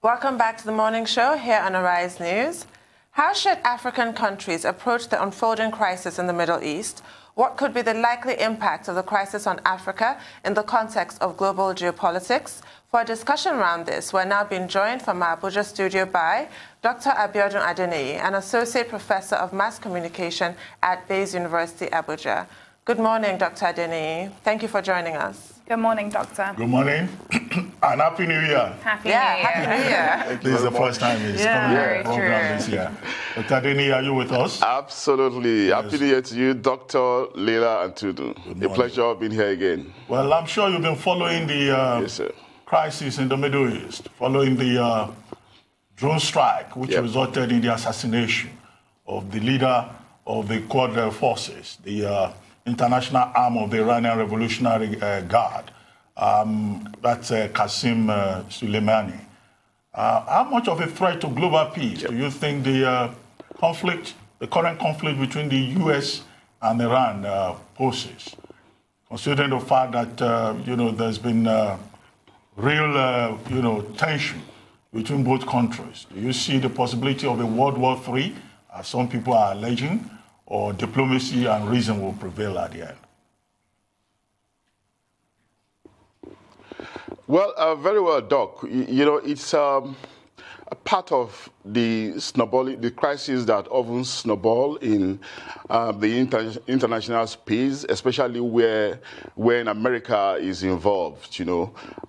Welcome back to the morning show here on Arise News. How should African countries approach the unfolding crisis in the Middle East? What could be the likely impact of the crisis on Africa in the context of global geopolitics? For a discussion around this, we're now being joined from our Abuja studio by Dr. Abiodun Adeniyi, an Associate Professor of Mass Communication at Bayes University, Abuja. Good morning, Dr. Adeniyi. Thank you for joining us. Good morning, Doctor. Good morning, and Happy New Year. Happy New Year. Happy New Year. This is the first time he's coming on the program this year. Dr. Adeniyi, are you with us? Absolutely. Yes. Happy New Year to you, Dr. Leila and Tudu. A pleasure being here again. Well, I'm sure you've been following the crisis in the Middle East, following the drone strike, which resulted in the assassination of the leader of the Quad forces, the international arm of the Iranian Revolutionary Guard. That's Qasem Soleimani. How much of a threat to global peace do you think the current conflict between the U.S. and Iran poses? Considering the fact that there's been real tension between both countries, do you see the possibility of a World War III, as some people are alleging, or diplomacy and reason will prevail at the end? Well, very well, Doc. It's a part of the crisis that often snowball in the international space, especially when America is involved,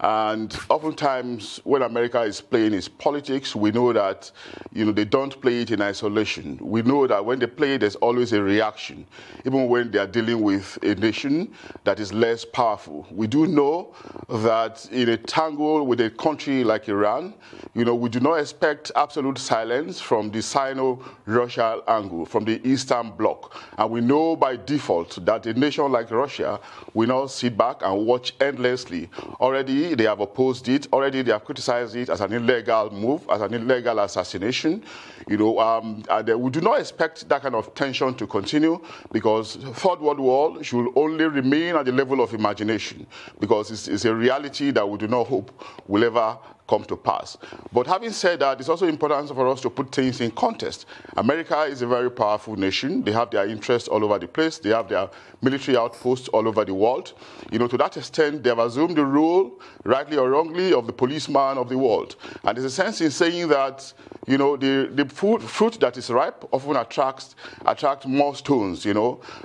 And oftentimes, when America is playing its politics, we know that, they don't play it in isolation. We know that when they play it, there's always a reaction, even when they are dealing with a nation that is less powerful. We do know that in a tangle with a country like Iran, we do not expect absolute silence from the Sino-Russia angle, from the Eastern Bloc. And we know by default that a nation like Russia will not sit back and watch endlessly. Already they have opposed it. Already they have criticized it as an illegal move, as an illegal assassination. And we do not expect that kind of tension to continue, because Third World War should only remain at the level of imagination, because it's a reality that we do not hope will ever come to pass. But having said that, it's also important for us to put things in context. America is a very powerful nation. They have their interests all over the place. They have their military outposts all over the world. To that extent, they have assumed the role, rightly or wrongly, of the policeman of the world. And there's a sense in saying that, the fruit that is ripe often attract more stones,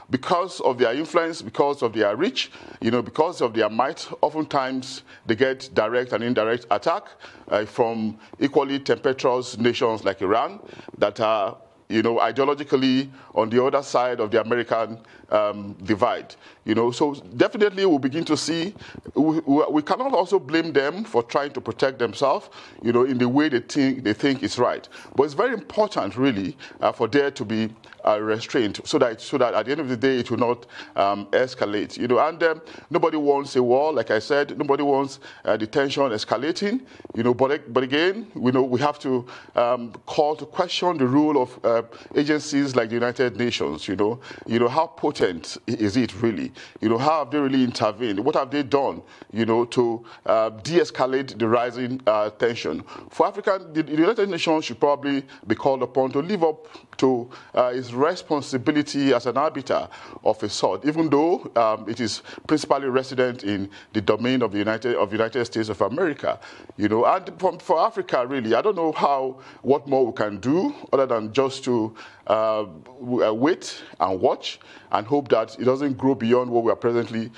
because of their influence, because of their reach, because of their might. Oftentimes, they get direct and indirect attack from equally tempestuous nations like Iran that are, ideologically on the other side of the American divide. So definitely we'll begin to see, we cannot also blame them for trying to protect themselves, in the way they think is right. But it's very important, really, for there to be restraint, so that at the end of the day it will not escalate. And nobody wants a war, like I said. Nobody wants the tension escalating. But again, we have to call to question the role of agencies like the United Nations. How potent is it really? How have they really intervened? What have they done, to de-escalate the rising tension? For Africa, the United Nations should probably be called upon to live up to its responsibility as an arbiter of a sort, even though it is principally resident in the domain of the United States of America. And for Africa, really, I don't know what more we can do other than just to wait and watch and hope that it doesn't grow beyond what we are presently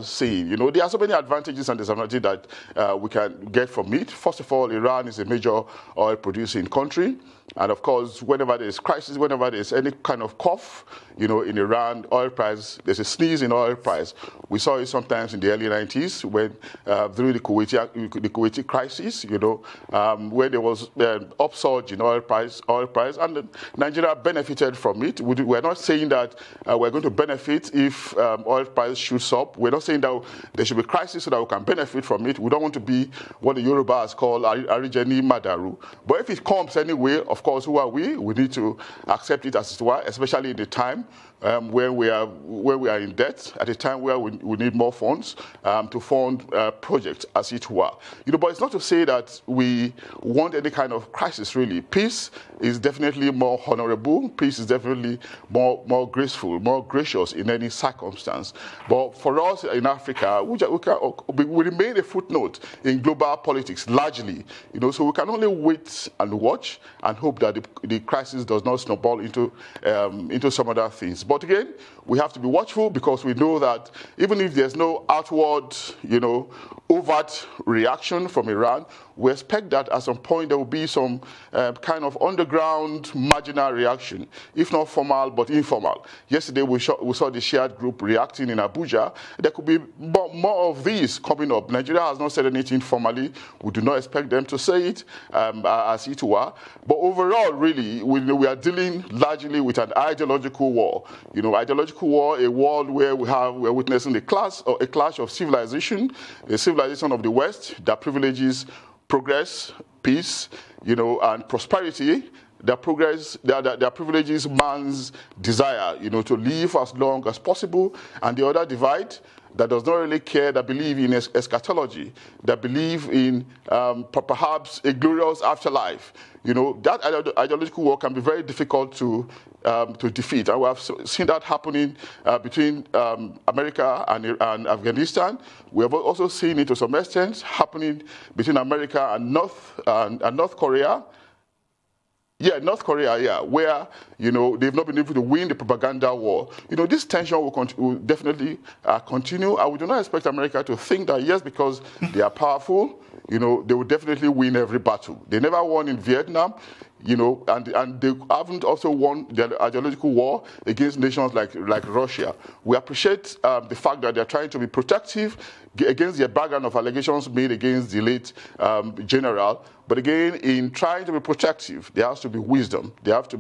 seeing. There are so many advantages and disadvantages that we can get from it. First of all, Iran is a major oil-producing country. And of course, whenever there's crisis, whenever there's any kind of cough, in Iran, oil price, there's a sneeze in oil price. We saw it sometimes in the early 90s when, during the Kuwaiti crisis, where there was an upsurge in oil price, and Nigeria benefited from it. We're not saying that we're going to benefit if oil price shoots up. We're not saying that there should be crisis so that we can benefit from it. We don't want to be what the Yorubas call Arijeni Madaru. But if it comes anyway, of course, who are we? We need to accept it as it were, especially in the time when we are in debt, at a time where we need more funds to fund projects, as it were. But it's not to say that we want any kind of crisis, really. Peace is definitely more honorable. Peace is definitely more graceful, more gracious in any circumstance. But for us in Africa, we remain a footnote in global politics, largely. So we can only wait and watch and hope that the crisis does not snowball into some other things. But again, we have to be watchful, because we know that even if there's no outward, overt reaction from Iran, we expect that at some point there will be some kind of underground marginal reaction, if not formal, but informal. Yesterday we saw the shared group reacting in Abuja. There could be more of these coming up. Nigeria has not said anything formally. We do not expect them to say it, as it were. But overall, really, we are dealing largely with an ideological war. Ideological war, a world where we're witnessing a clash of civilization, a civilization of the West that privileges progress, peace, and prosperity. That privileges man's desire, to live as long as possible, and the other divide that does not really care, that believe in eschatology, that believe in perhaps a glorious afterlife. That ideological war can be very difficult to defeat, and we have seen that happening between America and Afghanistan. We have also seen it to some extent happening between America and North Korea. Yeah, North Korea, where, they've not been able to win the propaganda war. This tension will definitely continue, and we do not expect America to think that, yes, because they are powerful, they will definitely win every battle. They never won in Vietnam, and they haven't also won the ideological war against nations like Russia. We appreciate the fact that they're trying to be protective against the background of allegations made against the late general. But again, in trying to be protective, there has to be wisdom. There have to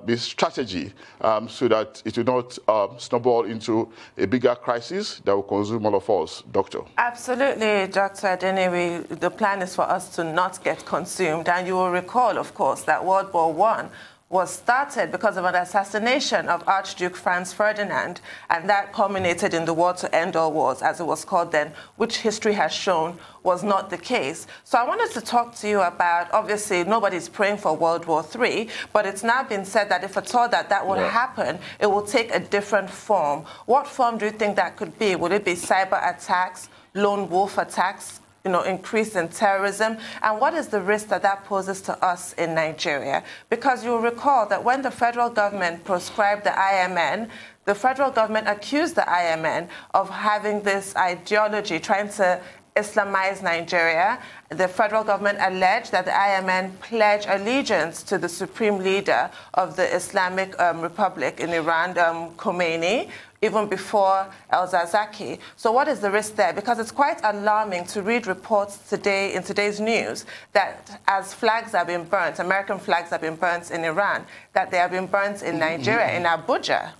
be strategy, so that it will not snowball into a bigger crisis that will consume all of us, Doctor. Absolutely, Dr. Adeniyi. The plan is for us to not get consumed. And you will recall, of course, that World War I was started because of an assassination of Archduke Franz Ferdinand, and that culminated in the war to end all wars, as it was called then, which history has shown was not the case. So I wanted to talk to you about, obviously, nobody's praying for World War III, but it's now been said that if at all that would happen, it will take a different form. What form do you think that could be? Would it be cyber attacks, lone wolf attacks, increase in terrorism? And what is the risk that poses to us in Nigeria? Because you'll recall that when the federal government proscribed the IMN, the federal government accused the IMN of having this ideology, trying to Islamize Nigeria. The federal government alleged that the IMN pledged allegiance to the supreme leader of the Islamic Republic in Iran, Khomeini, even before El-Zakzaky. So what is the risk there? Because it's quite alarming to read reports today in today's news that as flags have been burnt, American flags have been burnt in Iran, that they have been burnt in Nigeria, in Abuja.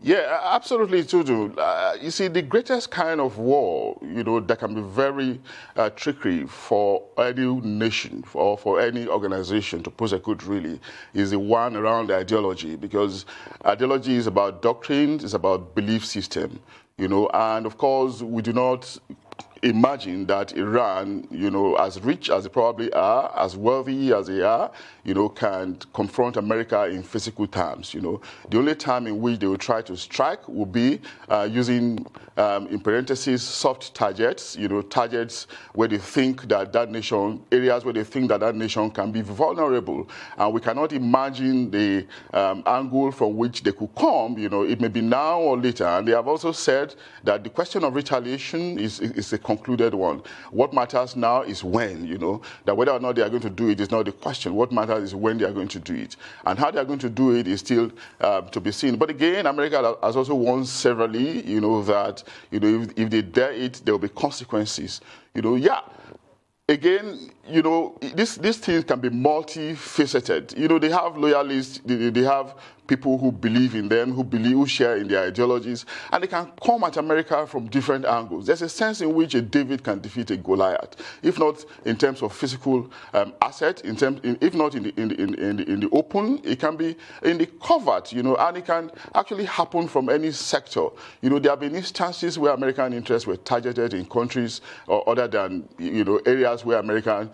Yeah, absolutely, Tudu. You see, the greatest kind of war, that can be very tricky for any nation or for any organization to prosecute, really, is the one around the ideology, because ideology is about doctrines, it's about belief system, and of course, we do not imagine that Iran, as rich as they probably are, as wealthy as they are, can confront America in physical terms. The only time in which they will try to strike will be using, in parentheses, soft targets, targets where they think that nation, areas where they think that nation can be vulnerable. And we cannot imagine the angle from which they could come. It may be now or later. And they have also said that the question of retaliation is a concluded one. What matters now is when, that whether or not they are going to do it is not the question. What matters is when they are going to do it. And how they are going to do it is still to be seen. But again, America has also warned severally, that, if they dare it, there will be consequences. again, you know, these things can be multifaceted. You know, they have loyalists, they have people who believe in them, who share in their ideologies, and they can come at America from different angles. There's a sense in which a David can defeat a Goliath, if not in terms of physical asset, if not in the open, it can be in the covert, you know, and it can actually happen from any sector. You know, there have been instances where American interests were targeted in countries other than, you know, areas where America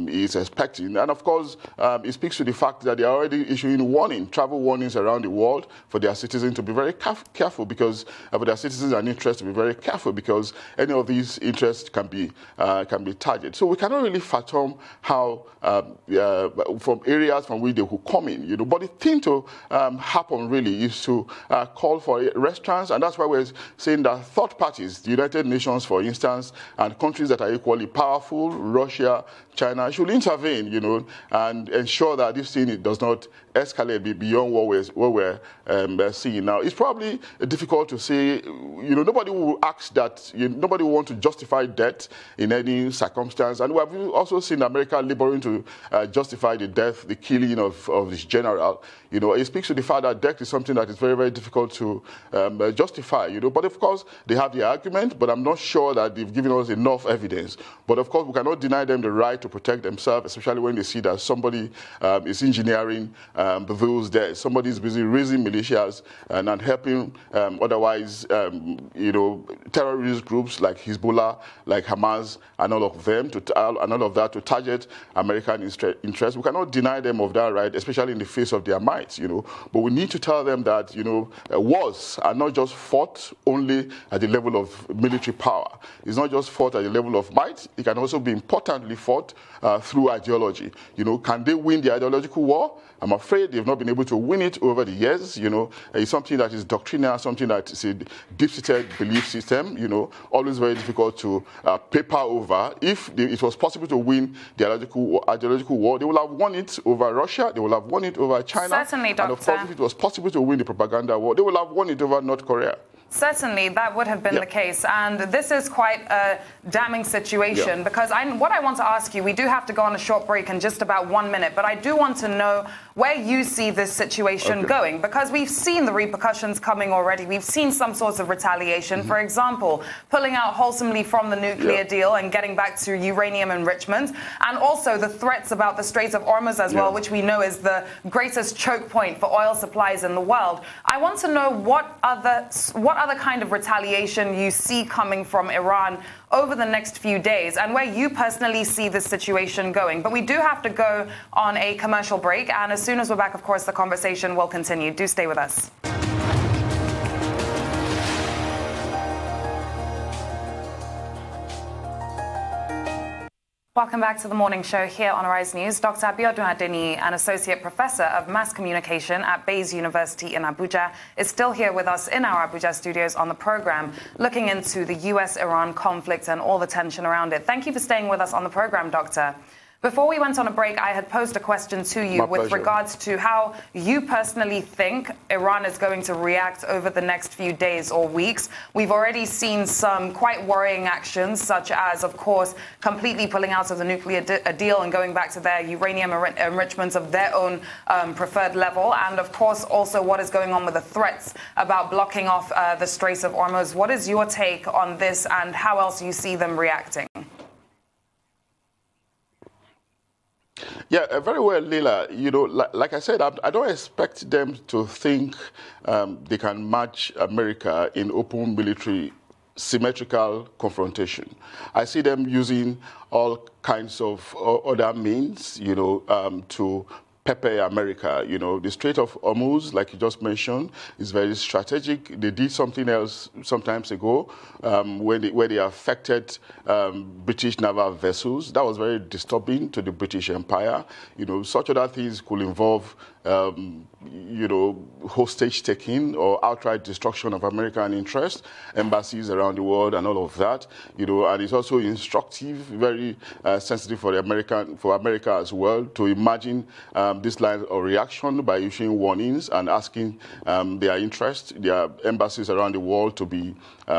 is expecting. And of course, it speaks to the fact that they are already issuing travel warnings around the world for their citizens to be very careful, because for their citizens and interests to be very careful, because any of these interests can be targeted. So we cannot really fathom how from areas from which they could come in, you know. But the thing to happen really is to call for restaurants, and that's why we're saying that third parties, the United Nations, for instance, and countries that are equally powerful, Russia, China, should intervene, you know, and ensure that this thing does not escalate beyond what we're seeing now. It's probably difficult to say, you know, nobody will ask that, nobody will want to justify death in any circumstance. And we have also seen America laboring to justify the killing of this general. You know, it speaks to the fact that death is something that is very, very difficult to justify, you know. But of course, they have the argument, but I'm not sure that they've given us enough evidence. But of course, we cannot deny them the right to protect themselves, especially when they see that somebody is engineering those deaths. Somebody is busy raising militias and helping otherwise, you know, terrorist groups like Hezbollah, like Hamas, and all of them, and all of that to target American interests. We cannot deny them of that right, especially in the face of their might, you know. But we need to tell them that, you know, wars are not just fought only at the level of military power. It's not just fought at the level of might. It can also be importantly fought through ideology. You know, can they win the ideological war? I'm afraid they've not been able to win it over the years. You know, it's something that is doctrinal, something that is a deep-seated belief system, you know, always very difficult to paper over. If it was possible to win the ideological war, they will have won it over Russia, they will have won it over China. Certainly, Doctor. And of course, if it was possible to win the propaganda war, they will have won it over North Korea. Certainly, that would have been the case. And this is quite a damning situation because what I want to ask you, we do have to go on a short break in just about 1 minute, but I do want to know where you see this situation going, because we've seen the repercussions coming already. We've seen some sorts of retaliation. For example, pulling out wholesomely from the nuclear deal and getting back to uranium enrichment, and also the threats about the Straits of Hormuz as well, which we know is the greatest choke point for oil supplies in the world. I want to know what other kind of retaliation you see coming from Iran over the next few days, and where you personally see this situation going. But we do have to go on a commercial break, and as soon as we're back, of course, the conversation will continue. Do stay with us. Welcome back to the morning show here on Arise News. Dr. Abiodun Adeniyi, an associate professor of mass communication at Bayes University in Abuja, is still here with us in our Abuja studios on the program, looking into the US-Iran conflict and all the tension around it. Thank you for staying with us on the program, Doctor. Before we went on a break, I had posed a question to you with regards to how you personally think Iran is going to react over the next few days or weeks. We've already seen some quite worrying actions, such as, of course, completely pulling out of the nuclear deal and going back to their uranium enrichment of their own preferred level. And, of course, also what is going on with the threats about blocking off the Straits of Hormuz. What is your take on this, and how else do you see them reacting? Yeah, very well, Leila. You know, like I said, I don't expect them to think they can match America in open military symmetrical confrontation. I see them using all kinds of other means, you know, to pepper America. You know, the Strait of Hormuz, like you just mentioned, is very strategic. They did something else some time ago where they affected British naval vessels. That was very disturbing to the British Empire. You know, such other things could involve you know, hostage taking or outright destruction of American interests, embassies around the world, and all of that. You know, and it's also instructive, very sensitive for America as well to imagine this line of reaction by issuing warnings and asking their embassies around the world to be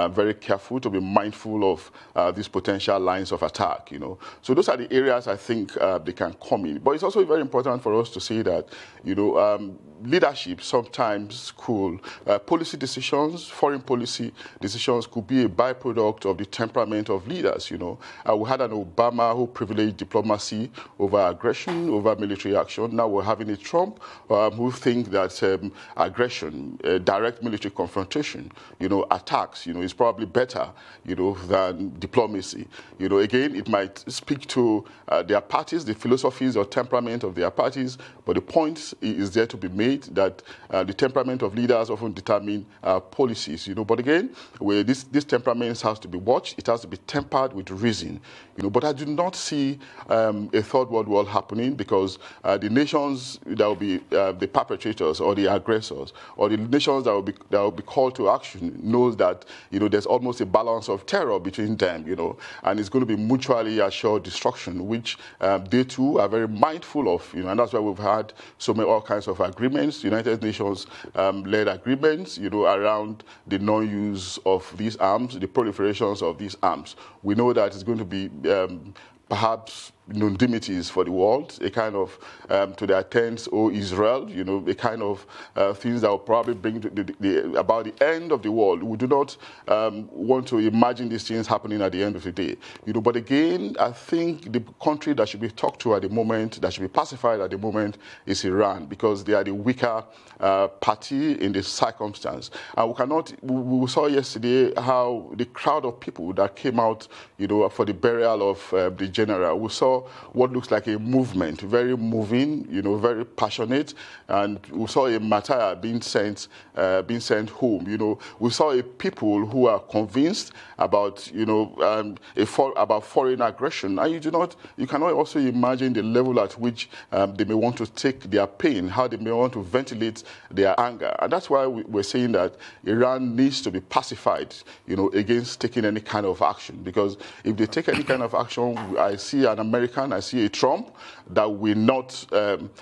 very careful, to be mindful of these potential lines of attack. You know, so those are the areas I think they can come in. But it's also very important for us to say that, you know, leadership sometimes could, policy decisions, foreign policy decisions could be a byproduct of the temperament of leaders, you know. We had an Obama who privileged diplomacy over aggression, over military action. Now we're having a Trump who think that aggression, direct military confrontation, you know, attacks, you know, is probably better, you know, than diplomacy. You know, again, it might speak to their parties, the philosophies or temperament of their parties, but the point is there to be made that the temperament of leaders often determine policies, you know. But again, where this temperament has to be watched, it has to be tempered with reason, you know. But I do not see a third world war happening, because the nations that will be the perpetrators or the aggressors, or the nations that will be called to action, knows that, you know, there's almost a balance of terror between them, you know, and it's going to be mutually assured destruction, which they too are very mindful of, you know, and that's why we've had all kinds of agreements, United Nations led agreements, you know, around the non-use of these arms, the proliferations of these arms. We know that it's going to be perhaps non-dimities for the world, a kind of to their tents, O Israel, you know, a kind of things that will probably bring about the end of the world. We do not want to imagine these things happening at the end of the day, you know. But again, I think the country that should be talked to at the moment, that should be pacified at the moment, is Iran, because they are the weaker party in this circumstance. And we saw yesterday how the crowd of people that came out, you know, for the burial of the general, we saw what looks like a movement, very moving, you know, very passionate, and we saw a martyr being sent home. You know, we saw a people who are convinced about, you know, about foreign aggression, and you cannot also imagine the level at which they may want to take their pain, how they may want to ventilate their anger, and that's why we're saying that Iran needs to be pacified, you know, against taking any kind of action, because if they take any kind of action, I see an American, I see a Trump that will not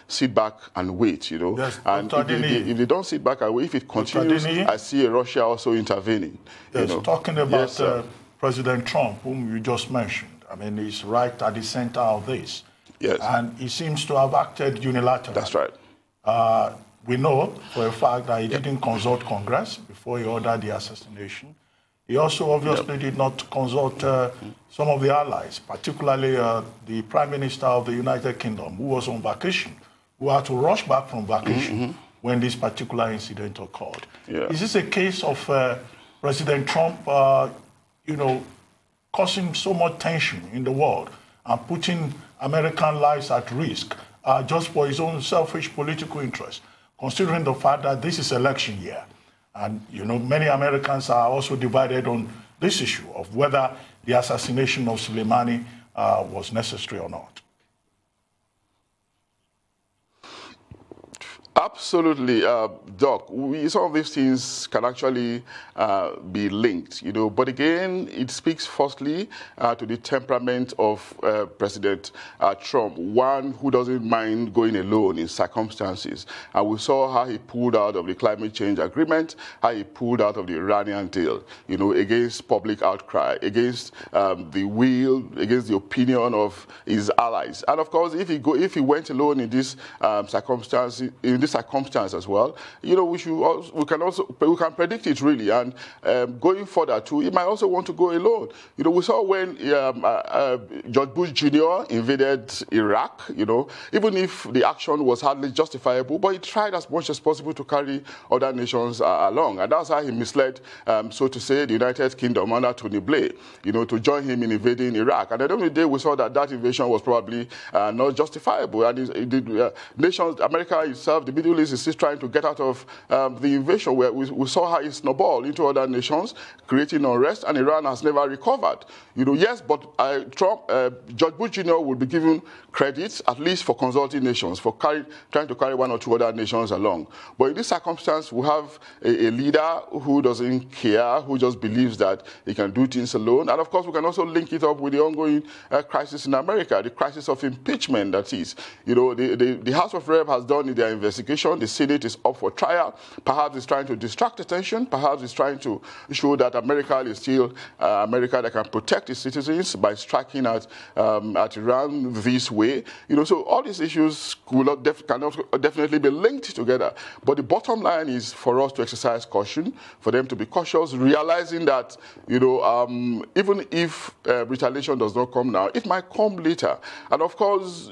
sit back and wait, you know. Yes, and if they don't sit back and wait, if it continues, I see Russia also intervening. Yes, you know. Talking about President Trump, whom you just mentioned, I mean, he's right at the center of this. Yes. And he seems to have acted unilaterally. That's right. We know for a fact that he didn't consult Congress before he ordered the assassination. He also obviously did not consult some of the allies, particularly the Prime Minister of the United Kingdom, who was on vacation, who had to rush back from vacation when this particular incident occurred. Yeah. Is this a case of President Trump, you know, causing so much tension in the world and putting American lives at risk just for his own selfish political interests, considering the fact that this is election year? And, you know, many Americans are also divided on this issue of whether the assassination of Soleimani was necessary or not. Absolutely, Doc. Some of these things can actually be linked, you know. But again, it speaks firstly to the temperament of President Trump, one who doesn't mind going alone in circumstances. And we saw how he pulled out of the climate change agreement, how he pulled out of the Iranian deal, you know, against public outcry, against the will, against the opinion of his allies. And of course, if he went alone in this circumstance as well, you know, we can predict it really, and going further too, he might also want to go alone. You know, we saw when George Bush Jr. invaded Iraq, you know, even if the action was hardly justifiable, but he tried as much as possible to carry other nations along, and that's how he misled, so to say, the United Kingdom under Tony Blair, you know, to join him in invading Iraq. And at the end of the day, we saw that invasion was probably not justifiable, and nations, America itself, the Middle Middle East is still trying to get out of the invasion, where we saw how it snowballed into other nations, creating unrest, and Iran has never recovered. Yes, but George Bush Jr. will be given credit, at least for consulting nations, for trying to carry one or two other nations along. But in this circumstance, we have a leader who doesn't care, who just believes that he can do things alone. And of course, we can also link it up with the ongoing crisis in America, the crisis of impeachment, that is. The House of Rep has done their investigation. The Senate is up for trial. Perhaps it's trying to distract attention. Perhaps it's trying to show that America is still America that can protect its citizens by striking at Iran this way. So all these issues cannot definitely be linked together. But the bottom line is for us to exercise caution, for them to be cautious, realizing that, even if retaliation does not come now, it might come later. And of course,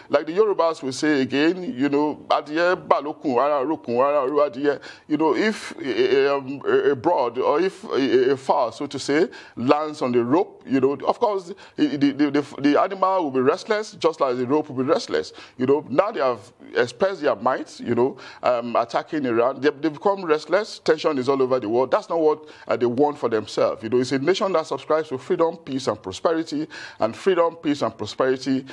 like the Yorubas will say again, if a bird or if a fowl, so to say, lands on the rope, of course, the animal will be restless, just like the rope will be restless. Now they have expressed their might, attacking Iran. They become restless. Tension is all over the world. That's not what they want for themselves. It's a nation that subscribes to freedom, peace, and prosperity. And freedom, peace, and prosperity,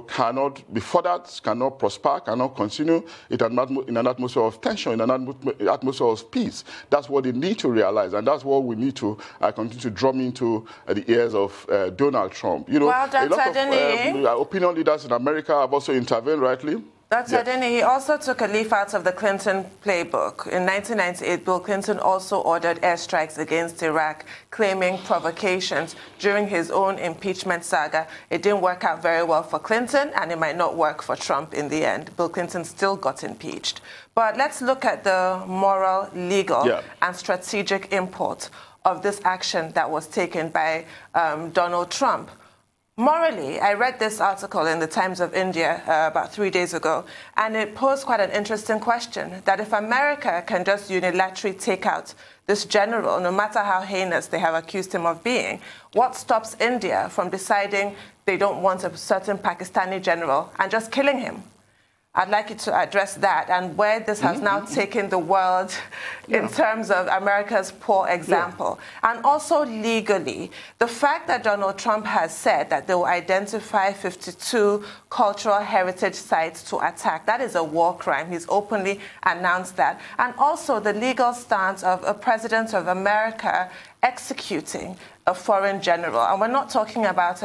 cannot be furthered, cannot prosper, cannot continue in an atmosphere of tension, in an atmosphere of peace. That's what they need to realize, and that's what we need to continue to drum into the ears of Donald Trump. Well, a lot of opinion leaders in America have also intervened, rightly. Dr. Adeniyi, he also took a leaf out of the Clinton playbook. In 1998, Bill Clinton also ordered airstrikes against Iraq, claiming provocations during his own impeachment saga. It didn't work out very well for Clinton, and it might not work for Trump in the end. Bill Clinton still got impeached. But let's look at the moral, legal, and strategic import of this action that was taken by Donald Trump. Morally, I read this article in the Times of India about 3 days ago, and it posed quite an interesting question, that if America can just unilaterally take out this general, no matter how heinous they have accused him of being, what stops India from deciding they don't want a certain Pakistani general and just killing him? I'd like you to address that and where this has now taken the world in terms of America's poor example. And also legally, the fact that Donald Trump has said that they will identify 52 cultural heritage sites to attack, that is a war crime. He's openly announced that. And also the legal stance of a president of America executing a foreign general. And we're not talking about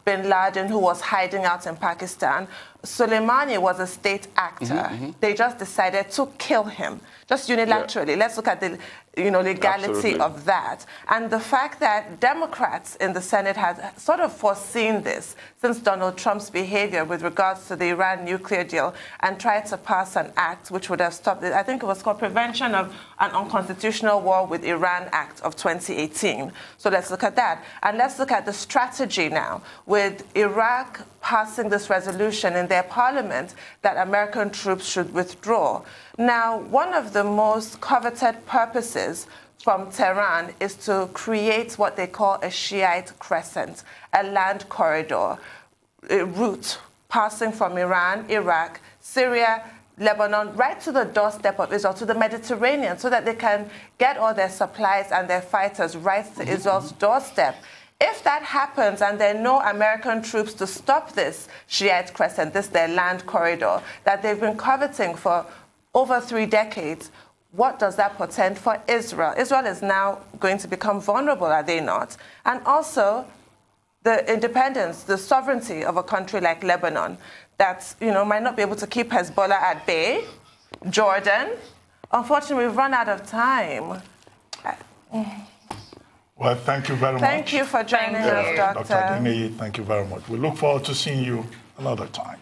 bin Laden who was hiding out in Pakistan. Soleimani was a state actor. They just decided to kill him, just unilaterally. Let's look at the legality of that. And the fact that Democrats in the Senate had sort of foreseen this since Donald Trump's behavior with regards to the Iran nuclear deal and tried to pass an act which would have stopped it. I think it was called Prevention of an Unconstitutional War with Iran Act of 2018. So let's look at that. And let's look at the strategy now with Iraq passing this resolution in their parliament that American troops should withdraw. Now, one of the most coveted purposes from Tehran is to create what they call a Shiite crescent, a land corridor, a route passing from Iran, Iraq, Syria, Lebanon, right to the doorstep of Israel, to the Mediterranean, so that they can get all their supplies and their fighters right to Israel's doorstep. If that happens and there are no American troops to stop this Shiite crescent, their land corridor that they've been coveting for over 3 decades, what does that portend for Israel? Israel is now going to become vulnerable, are they not? And also the independence, the sovereignty of a country like Lebanon that, might not be able to keep Hezbollah at bay, Jordan. Unfortunately, we've run out of time. Well, thank you very much. Thank you for joining us, Dr. Dr. Adeniyi, thank you very much. We look forward to seeing you another time.